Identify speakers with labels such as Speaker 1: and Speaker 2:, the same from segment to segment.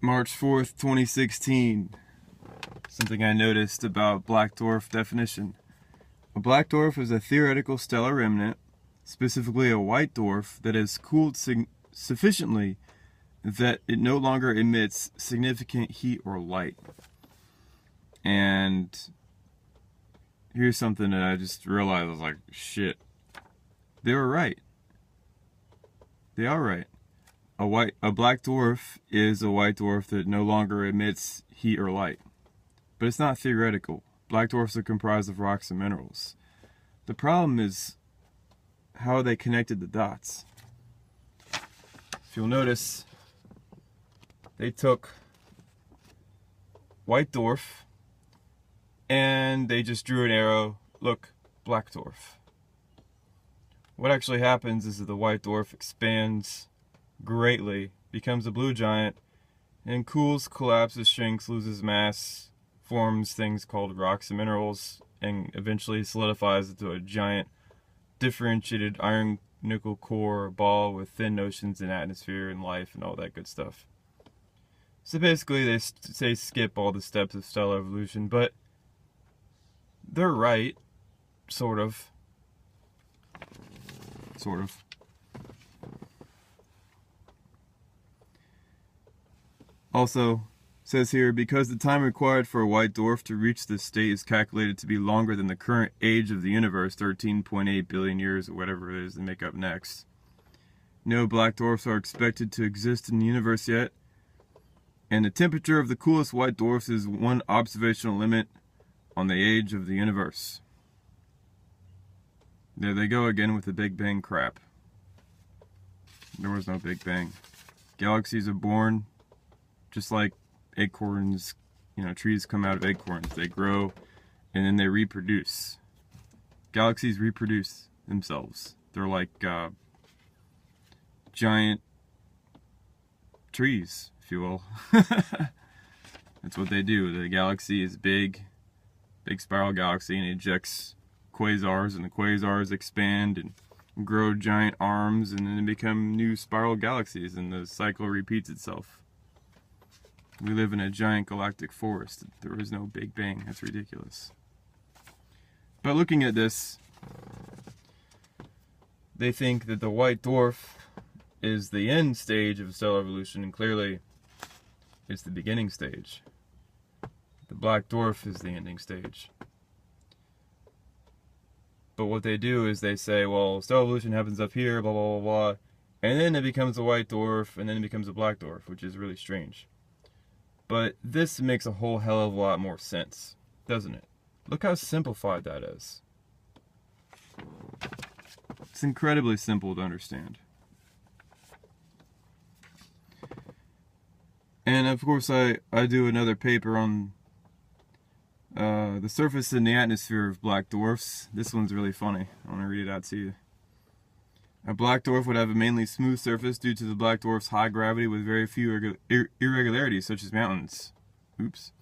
Speaker 1: March 4th, 2016. Something I noticed about black dwarf definition. A black dwarf is a theoretical stellar remnant, specifically a white dwarf, that has cooled sufficiently that it no longer emits significant heat or light. And here's something that I just realized. I was like, shit. They were right. They are right. A black dwarf is a white dwarf that no longer emits heat or light. But it's not theoretical. Black dwarfs are comprised of rocks and minerals. The problem is how they connected the dots. If you'll notice, they took white dwarf and they just drew an arrow. Look, black dwarf. What actually happens is that the white dwarf expands greatly, becomes a blue giant, and cools, collapses, shrinks, loses mass, forms things called rocks and minerals, and eventually solidifies into a giant differentiated iron nickel core ball with thin oceans and atmosphere and life and all that good stuff. So basically they say skip all the steps of stellar evolution, but they're right, sort of. Also, says here, because the time required for a white dwarf to reach this state is calculated to be longer than the current age of the universe, 13.8 billion years, or whatever it is they make up next. No black dwarfs are expected to exist in the universe yet, and the temperature of the coolest white dwarfs is one observational limit on the age of the universe. There they go again with the Big Bang crap. There was no Big Bang. Galaxies are born just like acorns, trees come out of acorns. They grow and then they reproduce. Galaxies reproduce themselves. They're like giant trees, if you will. That's what they do. The galaxy is big spiral galaxy, and it ejects quasars, and the quasars expand and grow giant arms, and then become new spiral galaxies, and the cycle repeats itself. We live in a giant galactic forest. There is no Big Bang. That's ridiculous. But looking at this, they think that the white dwarf is the end stage of stellar evolution, and clearly it's the beginning stage. The black dwarf is the ending stage. But what they do is they say, well, stellar evolution happens up here, blah, blah, blah, blah, and then it becomes a white dwarf, and then it becomes a black dwarf, which is really strange. But this makes a whole hell of a lot more sense, doesn't it? Look how simplified that is. It's incredibly simple to understand. And of course I do another paper on the surface and the atmosphere of black dwarfs. This one's really funny. I want to read it out to you. A black dwarf would have a mainly smooth surface due to the black dwarf's high gravity with very few irregularities, such as mountains. Oops.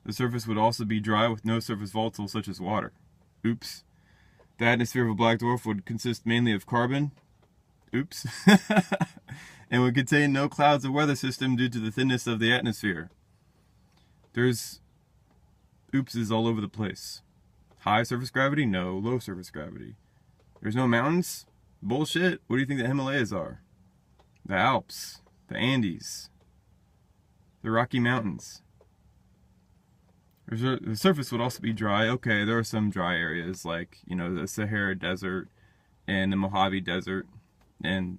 Speaker 1: The surface would also be dry with no surface volatile, such as water. Oops. The atmosphere of a black dwarf would consist mainly of carbon. Oops. And would contain no clouds or weather system due to the thinness of the atmosphere. There's oopses all over the place. High surface gravity? No. Low surface gravity. There's no mountains? Bullshit. What do you think the Himalayas are? The Alps. The Andes. The Rocky Mountains. The surface would also be dry. Okay, there are some dry areas like, the Sahara Desert and the Mojave Desert and,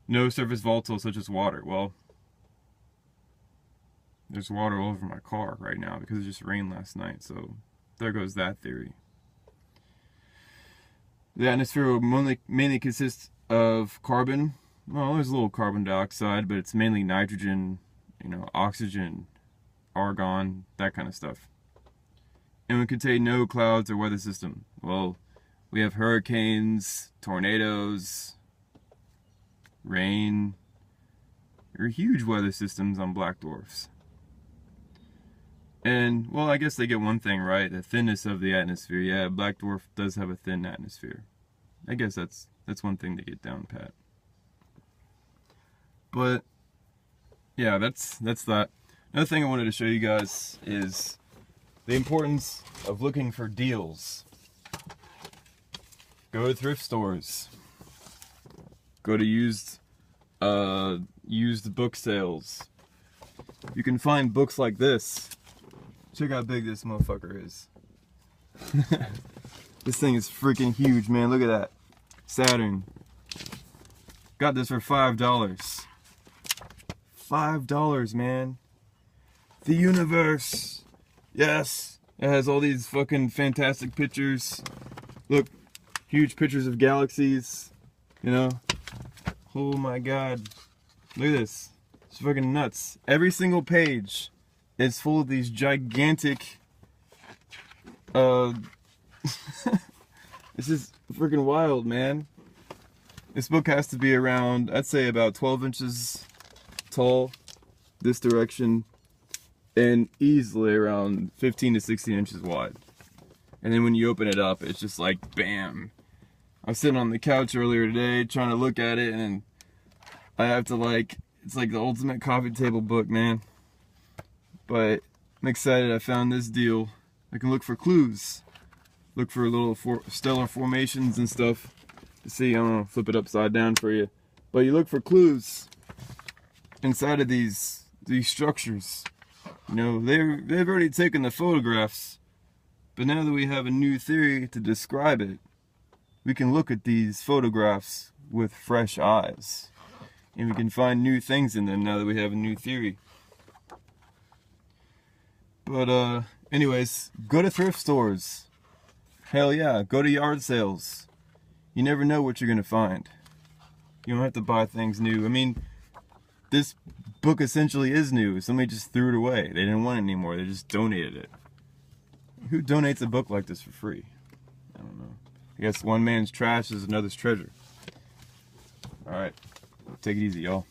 Speaker 1: no surface volatile such as water. Well, there's water all over my car right now because it just rained last night, so there goes that theory. The atmosphere will mainly consist of carbon. Well, there's a little carbon dioxide, but it's mainly nitrogen, oxygen, argon, that kind of stuff. And would contain no clouds or weather system. Well, we have hurricanes, tornadoes, rain. There are huge weather systems on black dwarfs. And, well, I guess they get one thing right, the thinness of the atmosphere. Yeah, black dwarf does have a thin atmosphere. I guess that's one thing to get down pat. But yeah, that's that. Another thing I wanted to show you guys is the importance of looking for deals. Go to thrift stores. Go to used book sales. You can find books like this. Check how big this motherfucker is. This thing is freaking huge, man. Look at that. Saturn. Got this for $5. $5, man. The universe. Yes. It has all these fucking fantastic pictures. Look. Huge pictures of galaxies. You know. Oh my god. Look at this. It's fucking nuts. Every single page is full of these gigantic this is freaking wild, man. This book has to be around, I'd say about 12 inches tall, this direction, and easily around 15 to 16 inches wide. And then when you open it up, it's just like, bam. I was sitting on the couch earlier today trying to look at it, and I have to it's like the ultimate coffee table book, man. But I'm excited I found this deal. I can look for clues. Look for little stellar formations and stuff to see. I'm gonna flip it upside down for you. But you look for clues inside of these structures. You know, they've already taken the photographs, but now that we have a new theory to describe it, we can look at these photographs with fresh eyes. And we can find new things in them now that we have a new theory. But anyways, go to thrift stores. Hell yeah, go to yard sales. You never know what you're gonna find. You don't have to buy things new. I mean, this book essentially is new. Somebody just threw it away. They didn't want it anymore. They just donated it. Who donates a book like this for free? I don't know. I guess one man's trash is another's treasure. Alright, take it easy, y'all.